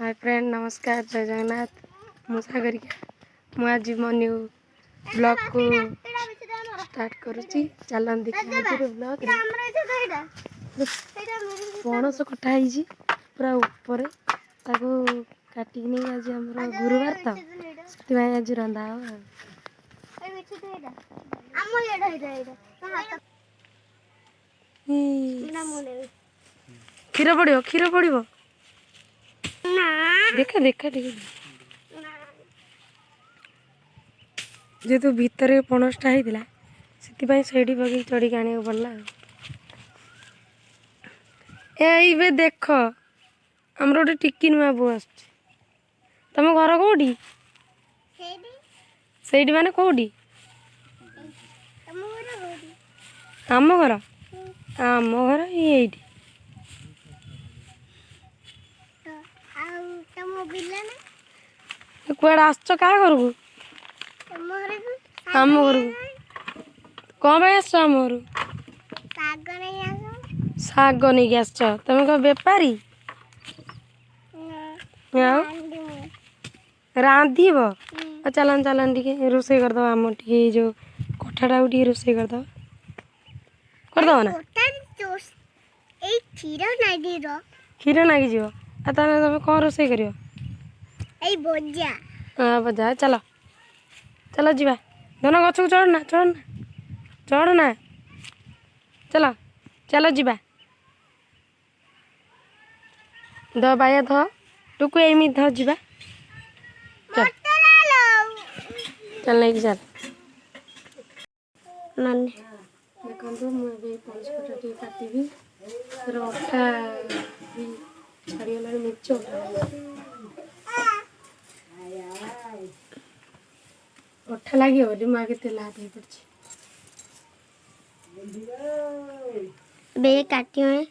Hi friend नमस्कार जय जगन्नाथ मु सागरिका आज मो न्यू ब्लॉग को स्टार्ट करुच्ची चलन देखिए ब्लॉग पणस कटा है पूरा ऊपर काटिक नहीं आज आम गुरुवार तो से आज रंधा क्षीर पड़ो देखा देखा देखा जेहेतु भितर पणसटा होता से बगे चढ़ी आने पड़ा ये देख आमर गोटे टिकी नुआ बो आस तुम घर कौटी से माने कौटी आम घर ये कुआड़े आस क्या घर को आम घर को कौन आस आम घर शाग नहीं आस तुम क्या बेपारी रांधब चलन चलन टे रोसे करद आम टे जो कठाटा रोसे करद ना क्षीर नागिज तुम कौन रोसे कर बजा चल चल जीवा धन गच को चढ़ना चढ़ना चढ़ना चल चल जीवा ध बाया ध टुकु एमी ध जीवा चल चल नहीं चल नानी देखो मुझे पणस कटा काटि अठा भी छाड़गला मिर्च अठा लगे बोली मुझे तेल हाथ पड़ी बे काटी में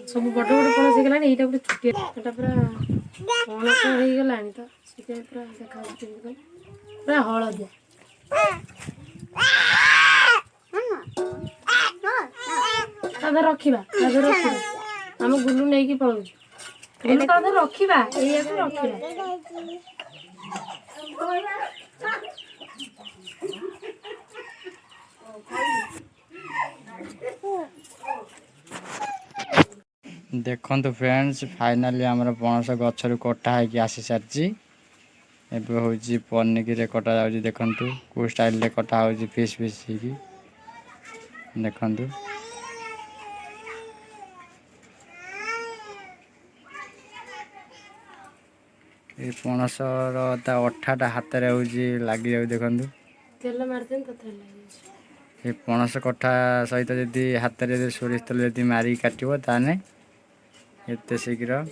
सब बड़ बड़ पणस होगा यहाँ गोटे छुट्टी यहाँ पूरा पणस होगा तो से पूरा देखा पूरा हलदिया रखा आम गुलू नहीं पलाऊ रखा देखो तो फ्रेंड्स फाइनाली आमर पणस गचर कटा है आसी सारी एवं हूँ पनिकी कटा जा देखु कौ स्टाइल कटा हो पीस पीस देखु ये पणसर अठाटा हाथ में लग जाए देखु ये पणस कटा सहित जदि हाथ में सोरिष तेल जब मारिक काटो ताने एत शीघ्र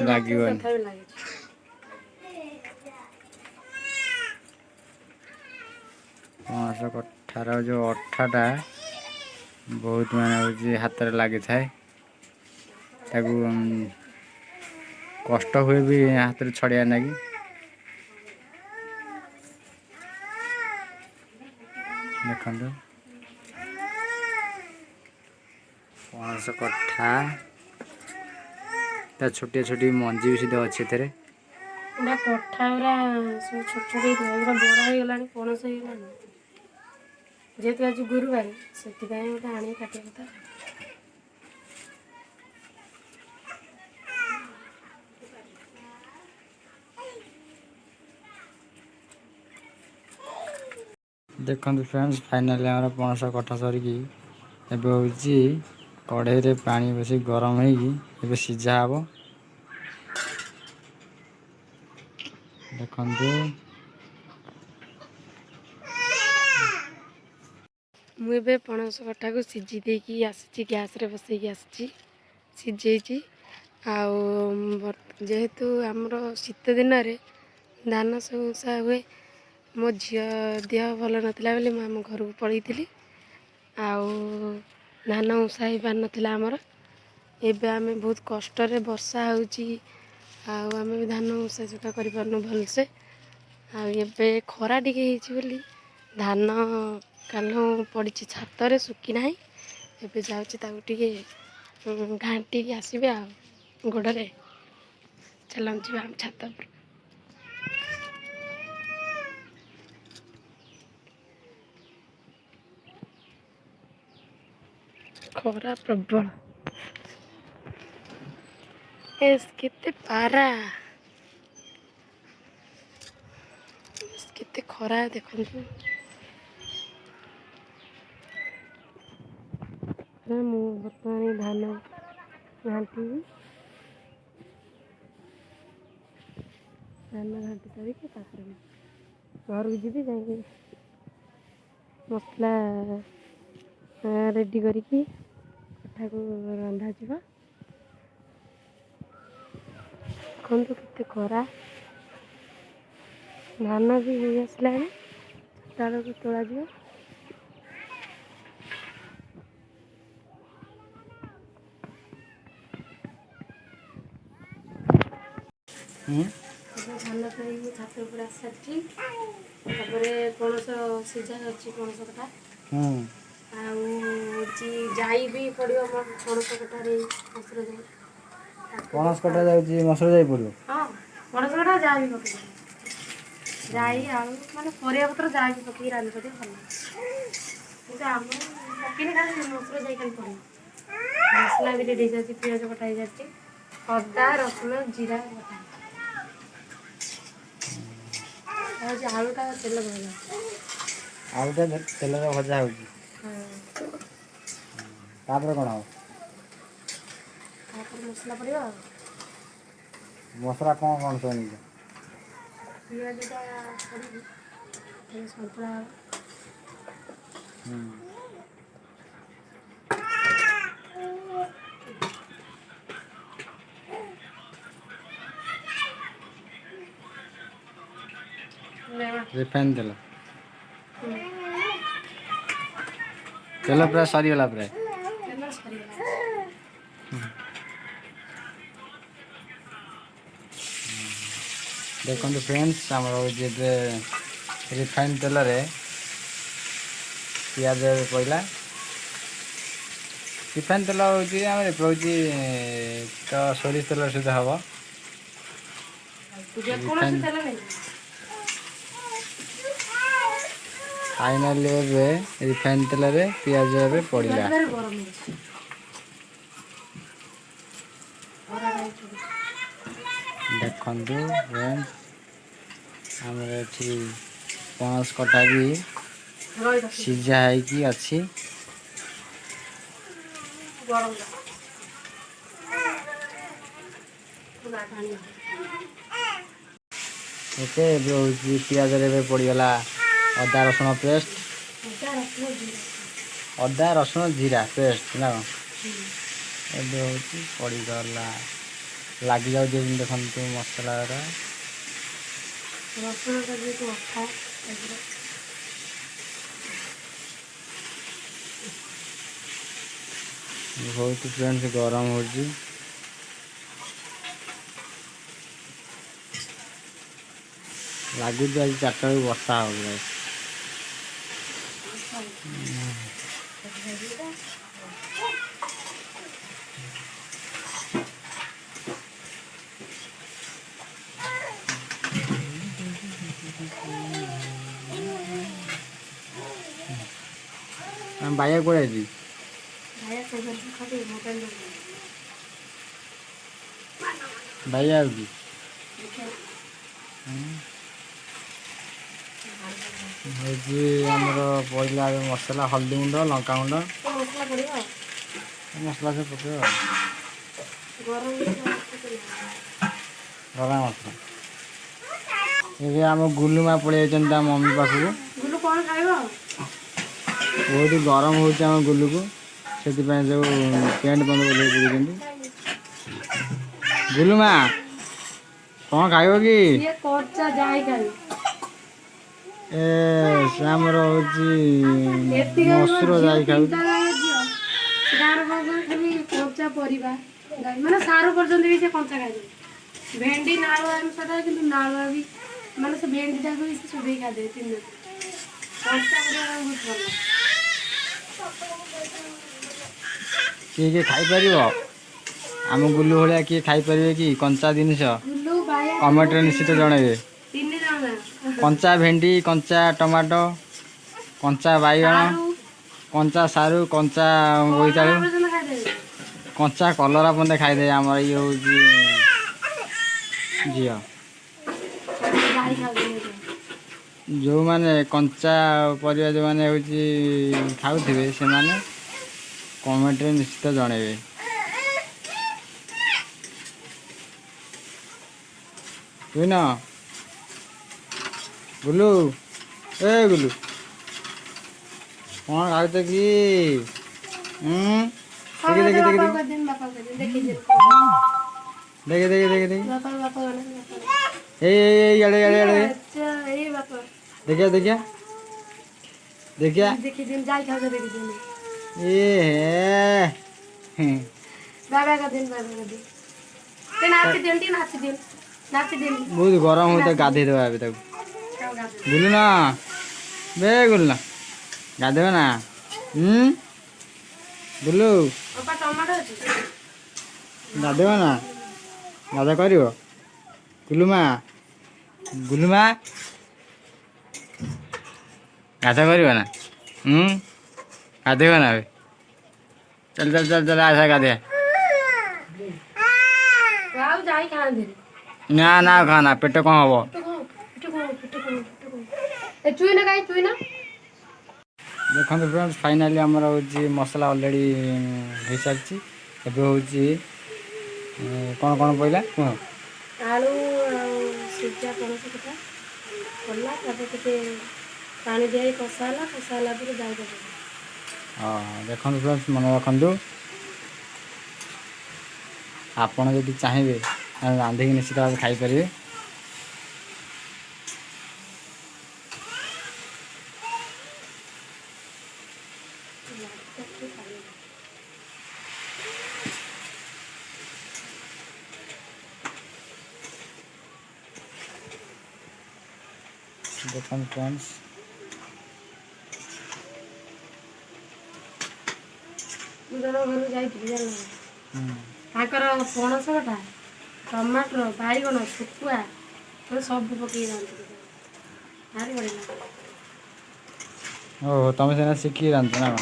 लगे पणस कठार जो अठाटा बहुत माने हाथ में लगी थाए कष्ट हुए भी हाथ में छड़िया लगी देखो पणस कठा छोटी छोटी मंजी भी सीधे अच्छे थे कठा सब छोट छोट बड़ होगा पणस होगा जेहेतु आज गुरुवार से गोटे आने काटा कथा देखो फ्रेंड्स फाइनाली आम पणस कटा सरिकी एवं हूँ कढ़ई पानी बस गरम हो सीझा हम देखु मुझे पणस कटा को सीझी देकी आसी गैस रे बसैकी आसी सीझे जेहेतु आमर शीत दिन में धान सब उषा हुए मो झी देह भल नाला बोली मुझे आम घर को पलैली धान उषा हो पार नाला आमर एबे आम बहुत कष्ट वर्षा होम भी धान उषा चुका कर भलसे ଆଉ ଏବେ ଖରା ଟିକେ ହେଇଛି ବୋଲି ଧାନ କାଲ ପଡ଼ିଛି ଛାତରେ ଶୁଖି ନାହିଁ। ଏବେ ଯାଉଛି ତାକୁ ଟିକେ ଘାଣ୍ଟିକି ଆସିବେ ଆଉ ଗୋଡ଼ରେ। ଚାଲନ୍ତୁ ଯିବା ଆମ ଛାତ ଉପରୁ। ଖରା ପ୍ରବଳ। କେତେ ପାରା, କେତେ ଖରା ଦେଖନ୍ତୁ। ମୁଁ ବର୍ତ୍ତମାନ ଧାନ ଘାଣ୍ଟିବି। ଧାନ ଘାଣ୍ଟି ସାରିକି ତାପରେ ଘରକୁ ଯିବି, ଯାଇକି ମସଲା ରେଡ଼ି କରିକି କଠାକୁ ରନ୍ଧାଯିବ। ଦେଖନ୍ତୁ କେତେ ଖରା। ଧାନ ବି ହେଇ ଆସିଲାଣି, ଚାଳକୁ ତୋଳାଯିବ। ଧାନ ତୋଳିକି ଛାତ ଉପରେ ଆସିସାରିଛି। ତାପରେ ପଣସ ସିଝା ଅଛି, ପଣସ କଠା। ଆଉ ହେଉଛି ଜାଇ ବି ପଡ଼ିବ ପଣସ କଠାରେ, ମସୁର ଜାଇ। ପଣସ କଟା ଯାଉଛି, ମସୁର ଯାଇ ପଡ଼ିବ। ହଁ, ପଣସ କଠା ଯାହା ବି ପକେଇବ, ଜାଇ ଆଳୁ ମାନେ ପରିବା ପତ୍ର ଯାହା ବି ପକେଇକି ରାନ୍ଧି ପାରିବ, ଭଲ। କିନ୍ତୁ ଆମର ପକେଇଲେ ଖାଲି ମସୁର ଯାଇ ଖାଲି ପଡ଼ିବ। ମସଲା ବି ରେଡ଼ି ହେଇଯାଉଛି, ପିଆଜ କଟା ହେଇଯାଉଛି, ଅଦା ରସୁଣ ଜିରା ବଟା। ହେଉଛି ଆଳୁଟା ତେଲ ଭଜା। ଆଳୁଟା ତେଲରେ ଭଜା ହେଉଛି। ତାପରେ କ'ଣ ହବ? ତାପରେ ମସଲା ପଡ଼ିବ ଆଉ। ମସଲା କ'ଣ କ'ଣ ସବୁ ନେଇଛ? ପିଆଜଟା ପଡ଼ିକି ସନ୍ତୁଳା ହେବ। ରିଫାଇନ୍ ତେଲ, ତେଲ ପୁରା ସରିଗଲା ପ୍ରାୟ। ତେଲ ସରିଗଲା। ଦେଖନ୍ତୁ ଫ୍ରେଣ୍ଡସ୍, ଆମର ହେଉଛି ଏବେ ରିଫାଇନ୍ ତେଲରେ ପିଆଜ ଏବେ ପଡ଼ିଲା। ରିଫାଇନ୍ ତେଲ ହେଉଛି ଆମର ଏବେ ହେଉଛି ତ ସୋରିଷ ତେଲ ସୁଧା ହେବ। ଫାଇନାଲି ଏବେ ରିଫାଇନ୍ ତେଲରେ ପିଆଜ ଏବେ ପଡ଼ିଲା। ଦେଖନ୍ତୁ ଫ୍ରେଣ୍ଡସ୍, ଆମର ଏଠି ପଣସ କଠା ବି ସିଝା ହେଇକି ଅଛି। ଓକେ, ଏବେ ହେଉଛି ପିଆଜରେ ଏବେ ପଡ଼ିଗଲା ଅଦା ରସୁଣ ପେଷ୍ଟ, ଅଦା ରସୁଣ ଜିରା ପେଷ୍ଟ ନା କ'ଣ? ଏବେ ହେଉଛି ପଡ଼ିଗଲା, ଲାଗିଯାଉଛି ଯେମିତି ଦେଖନ୍ତୁ ମସଲାର। ରସୁଣଟା ଯେହେତୁ ଅଠା ବହୁତ ଫ୍ରେଣ୍ଡସ୍ ଗରମ ହେଉଛି। ଲାଗୁଛି ଆଜି 4ଟା ବେଳକୁ ବର୍ଷା ହେବ। ବାଇଆ କୁଆଡ଼େ ଅଛି? ବାଇଆ ହେଉଛି। ହେଉଛି ଆମର ପଡ଼ିଲା ଏବେ ମସଲା, ହଳଦୀ ଗୁଣ୍ଡ, ଲଙ୍କାଗୁଣ୍ଡ, ମସଲା ସବୁ ପକାଇବା ଆଉ। ଗରମ ମସଲା। ଏବେ ଆମ ଗୁଲୁମା ପଳେଇ ଯାଇଛନ୍ତି ତା ମମି ପାଖକୁ। ବହୁତ ଗରମ ହେଉଛି ଆମ ଗୁଲୁକୁ, ସେଥିପାଇଁ ସବୁ ପ୍ୟାଣ୍ଟ ବନ୍ଦ ଓହ୍ଲେଇ ପଡ଼ୁଛନ୍ତି। ଗୁଲୁମା କ'ଣ ଖାଇବ କି? ସେ ଆମର ହେଉଛି ମସୁର ଯାଇ ଖାଉଛି। କଞ୍ଚା ପରିବା ମାନେ ସାରୁ ପର୍ଯ୍ୟନ୍ତ ବି ସେ କଞ୍ଚା ଖାଇଦେବେ। ଭେଣ୍ଡି ନାଳୁଆ କିନ୍ତୁ ନାଳୁଆ ବି ମାନେ ସେ ଭେଣ୍ଡିଟାକୁ ବି ସେ ଚୋବେଇ ଖାଇଦେବେ 3 ଦିନ। କଞ୍ଚା ପୁରା ବହୁତ ଭଲ। କିଏ ଖାଇପାରିବ? ଆମ ଗୁଲୁ ଭଳିଆ କିଏ ଖାଇପାରିବେ କି କଞ୍ଚା ଜିନିଷ? ଗୁଲୁ ବାୟା କମେଣ୍ଟରେ ନିଶ୍ଚିତ ଜଣେଇବେ। 3 ଜଣ ଯାକ। କଞ୍ଚା ଭେଣ୍ଡି, କଞ୍ଚା ଟମାଟୋ, କଞ୍ଚା ବାଇଗଣ, ସାରୁ କଞ୍ଚା ସାରୁ, କଞ୍ଚା କଲରା ବୋଇତାଳୁ, ପର୍ଯ୍ୟନ୍ତ ଖାଇଦେବେ। କଞ୍ଚା କଲରା ପର୍ଯ୍ୟନ୍ତ ଖାଇଦେବେ। ଆମର ଇଏ ହେଉଛି ଝିଅ। ଗାଈ ଖାଉଛନ୍ତି। ଯେଉଁମାନେ କଞ୍ଚା ପରିବା ଯେଉଁମାନେ ହେଉଛି ଖାଉଥିବେ ସେମାନେ କମେଣ୍ଟରେ ନିଶ୍ଚିତ ଜଣେଇବେ। ବୁଝିନ ଗୁଲୁ, ଏ ଗୁଲୁ କ'ଣ ଖାଉଛ କି? ଦେଖେ ଦେଖେ ଦେଖେ ଦେଖେ ଦେଖେ ଦେଖେ ଦେଖେ ଦେଖେ ଏଇ ଇଆଡ଼େ ଇଆଡ଼େ ଇଆଡ଼େ ଦେଖିଆ ଦେଖିଆ ଦେଖିଆ ଏ ହେ ବହୁତ ଗରମ ହଉଛି ଗାଧେଇ ଦେବା ଏବେ ତାକୁ। ଗୁଲୁ ନା ବେ ଗୁଲୁ ନା ଗାଧେଇବ ନା ଗୁଲୁ ଗାଧେଇବ ନା ଗାଧା କରିବ ଗୁଲୁମା ଗୁଲୁମା ଗାଧା କରିବ ନା ଗାଧେଇବ ନା ଏବେ ଚାଲ ଚାଲ ଚାଲ ଚାଲ ଆସ ଗାଧେଇବା। ନା ନା ଖାନା ପେଟ କ'ଣ ହବ? ଦେଖନ୍ତୁ ଫ୍ରେଣ୍ଡସ୍ ଫାଇନାଲି ଆମର ହେଉଛି ମସଲା ଅଲରେଡ଼ି ହେଇସାରିଛି। ଏବେ ହେଉଛି କ'ଣ କ'ଣ ପଇଲା କୁହ? ଆଳୁ ଆଉ ସିଝା ପଣସ କଠା କଲା, ତାପରେ ଟିକେ ପାଣି ଦିଆଇ କଷା ହେଲା ପରେ ଯାଇ ଦେବ। ହଁ ଦେଖନ୍ତୁ ଫ୍ରେଣ୍ଡସ୍ ମନେ ରଖନ୍ତୁ, ଆପଣ ଯଦି ଚାହିଁବେ ତାହେଲେ ରାନ୍ଧିକି ନିଶ୍ଚିତ ଭାବେ ଖାଇପାରିବେ। ଦେଖନ୍ତୁ ଫ୍ରେଣ୍ଡସ୍ ମୁଁ ଜଣ ଘରକୁ ଯାଇଥିଲି ଜାଣିଲ, ତାଙ୍କର ପଣସ କଠା, ଟମାଟର, ବାଇଗଣ, ଶୁଖୁଆ ସବୁ ପକେଇ ରାନ୍ଧିଥିଲେ, ଭାରି ବଢ଼ିଆ ଲାଗେ। ଓହୋ ତମେ ସେନା ଶିଖିକି ରାନ୍ଧୁଛ ନା କ'ଣ?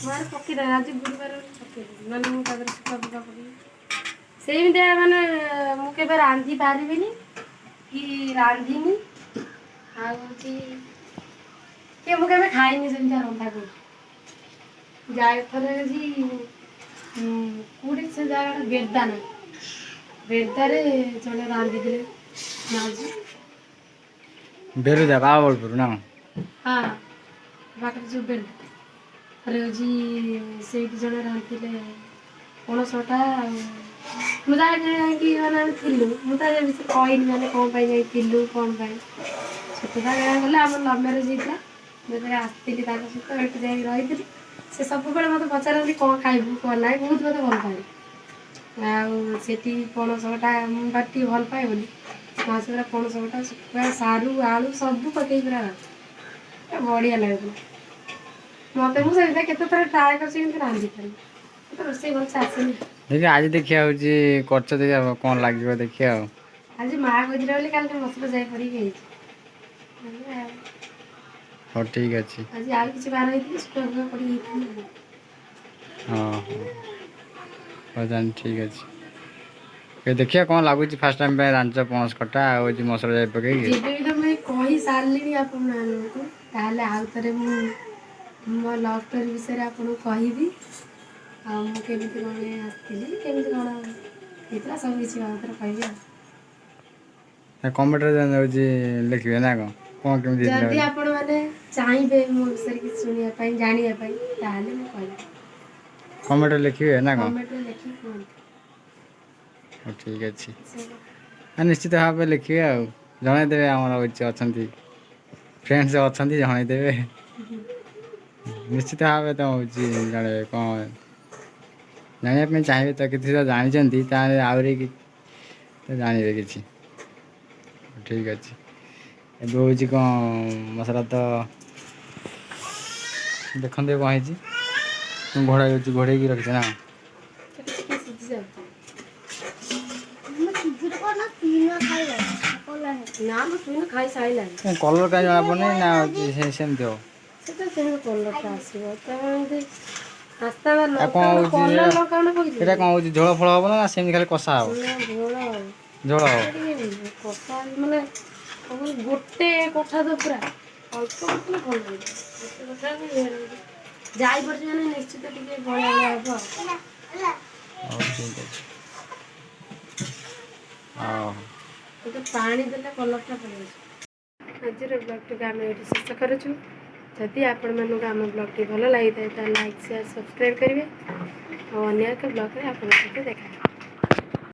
ମୁଁ ଆରେ ପକେଇଦେବି, ଆଜି ଗୁରୁବାର ପକେଇଦେବି, ମାନେ ମୁଁ ତାପରେ ଶୁଖା ଫୁକା ପକେଇବି। ସେମିତିଆ ମାନେ ମୁଁ କେବେ ରାନ୍ଧି ପାରିବିନି କି ରାନ୍ଧିନି, ଆଉ ହେଉଛି ମୁଁ କେବେ ଖାଇନି ସେମିତିଆ ରନ୍ଧା କୋଉଠି। ଯାଇ ଥରେ ଆଜି କୋଉଠି ସେ ଜାଗାଟା ବେଦାରେ ଜଣେ ରାନ୍ଧିଥିଲେ ମାଉସୀ। ବେରୁଜା ବାବଳପୁର ନା କ'ଣ? ହଁ ପାଖରେ ଯେଉଁ ବେଲଟା ଥରେ ହେଉଛି ସେଇଠି ଜଣେ ରାନ୍ଧିଥିଲେ ପଣସ କଠା। ଆଉ ମୁଁ ଯାଇକି ମାନେ ଆମେ ଥିଲୁ, ମୁଁ ତ ବିଷୟରେ କହିନି ମାନେ କ'ଣ ପାଇଁ ଯାଇଥିଲୁ କ'ଣ ପାଇଁ। ଛୋଟଟା ଗାଁ ଗଲେ ଆମର ଲଭ୍ ମ୍ୟାରେଜ୍ ହେଇଥିଲା, ଯେତେବେଳେ ଆସିଥିଲି ତାଙ୍କ ସହିତ ଏଠି ଯାଇକି ରହିଥିଲି। ସେ ସବୁବେଳେ ମୋତେ ପଚାରନ୍ତି କ'ଣ ଖାଇବୁ କ'ଣ ନାହିଁ, ବହୁତ ମୋତେ ଭଲ ପାଏ। ଆଉ ସେଠି ପଣସ କଠା ମୁଁ ବା ଟିକେ ଭଲ ପାଏ ବୋଲି ମାଉସୀ ପୁରା ପଣସ କଠା, ଶୁଖୁଆ, ସାରୁ, ଆଳୁ ସବୁ ପକେଇ ପୁରା ବଢ଼ିଆ ଲାଗୁଥିଲା ମୋତେ। ମୁଁ ସେଇଟା କେତେ ଥର ଟ୍ରାଏ କରିଛି କିନ୍ତୁ ରାନ୍ଧିପାରିନି, ମୋତେ ରୋଷେଇ ଭଲସେ ଆସେନି। ଦେଖିଆ ଆଜି ଦେଖିବା ହେଉଛି କରୁଛ ଦେଖିଆ କ'ଣ ଲାଗିବ ଦେଖିଆ ଆଉ। ଆଜି ମାଆ କହିଥିଲେ ବୋଲି କାଲି ମସଲା ଯାଇ ପଡ଼ିକି ହେଇଛି। ହଉ ଠିକ୍ ଅଛି। ଆଜି ଆଉ କିଛି ବାର ହେଇଥିଲେ ଶୁଖୁଆ ଫୁଖୁଆ ପଡ଼ିକି ହେଇଥାନ୍ତା। ହଁ ହଉ ତାହେଲେ ଠିକ୍ ଅଛି। ଦେଖିବା କ'ଣ ଲାଗୁଛି ଫାର୍ଷ୍ଟ ଟାଇମ୍ ପାଇଁ ରାନ୍ଧିଛ ପଣସ କଠା ଆଉ ହେଉଛି ମସଲା ଯାଇ ପକେଇକି। ଯେବେ ବି ତମେ କହି ସାରିଲିଣି ଆପଣମାନଙ୍କୁ, ତାହେଲେ ଆଉ ଥରେ ମୁଁ ମୋ ଲଭ୍ ଷ୍ଟୋରି ବିଷୟରେ ଆପଣଙ୍କୁ କହିବି। ଆଉ ମୁଁ କେମିତି କ'ଣ ଆସିଥିଲି, କେମିତି କ'ଣ ହେଇଥିଲା ସବୁ କିଛି ବାବଦରେ କହିବି ଆଉ। କମେଣ୍ଟରେ ହେଉଛି ଲେଖିବେ ନା କ'ଣ କେମିତି ହେଇଥିଲା ଯଦି ବୋଲି। ଆପଣମାନେ ଚାହିଁବେ ମୋ ବିଷୟରେ କିଛି ଶୁଣିବା ପାଇଁ, ଜାଣିବା ପାଇଁ, ତାହେଲେ ମୁଁ କହିବି। କମେଣ୍ଟରେ ଲେଖିବେ ନା କ'ଣ? କମେଣ୍ଟରେ ଲେଖିକି କୁହନ୍ତୁ। ହଉ ଠିକ୍ ଅଛି, ନିଶ୍ଚିତ ଭାବରେ ଲେଖିବେ ଆଉ ଜଣାଇଦେବେ। ଆମର ହେଉଛି ଅଛନ୍ତି ଫ୍ରେଣ୍ଡସ୍ ଅଛନ୍ତି, ଜଣାଇଦେବେ ନିଶ୍ଚିତ ଭାବେ। ତ ହେଉଛି ଜଣେଇବେ କ'ଣ ଜାଣିବା ପାଇଁ ଚାହିଁବେ ତ କିଛି ତ ଜାଣିଛନ୍ତି, ତାହେଲେ ଆହୁରି ଜାଣିବେ କିଛି। ଠିକ୍ ଅଛି। ଏବେ ହେଉଛି କ'ଣ ମସଲା ତ ଦେଖନ୍ତୁ କ'ଣ ହେଇଛି। ଘୋଡ଼େଇକି ରଖିଛ ନା? ଟିକେ ସିଝିଯାଉ। ନା ମୁଁ ତୁଇନ ଖାଇସାରିଲାଣି। କଲର୍ କାହିଁ ଜଣାପଡ଼ୁନି ନା ସେମିତି ହବ? ସେଟା ସେମିତି କଲର୍ଟା ଆସିବ ତାପରେ ଏମିତି ରାସ୍ତା ଆଉ କ'ଣ ଲଙ୍କା ହେଉଛି କଲର୍ ଲଙ୍କାଗୁଣ୍ଡ ପକେଇଛି। ଏଇଟା କ'ଣ ହେଉଛି ଝୋଳ ଫଳ ହବ ନା ସେମିତି ଖାଲି କଷା ହବ? ଝୋଳ ଝୋଳ ହବ। ଟିକେ କଷା ମାନେ ଗୋଟେ କଠା ତ ପୁରା ଅଳ୍ପ କଷିଲେ ଭଲ ଲାଗିବ। ଗୋଟେ କଠା ଯାଇ ପଡ଼ିଛି ମାନେ ନିଶ୍ଚିତ ଟିକେ ଭଳିଆ ହବ। ହଉ ଠିକ୍ ଅଛି। ହଉ ଟିକେ ପାଣି ଦେଲେ କଲର୍ଟା ଭଲ ଆସିବ। ଆଜିର ବ୍ଲଗ୍ଟିକୁ ଆମେ ଏଇଠି ଶେଷ କରୁଛୁ। ଯଦି ଆପଣମାନଙ୍କୁ ଆମ ବ୍ଲଗ୍ଟି ଭଲ ଲାଗିଥାଏ ତାହେଲେ ଲାଇକ୍ ସେୟାର ସବସ୍କ୍ରାଇବ୍ କରିବେ ଆଉ ଅନ୍ୟ ଏକ ବ୍ଲଗ୍ରେ ଆପଣଙ୍କ ସହିତ ଦେଖା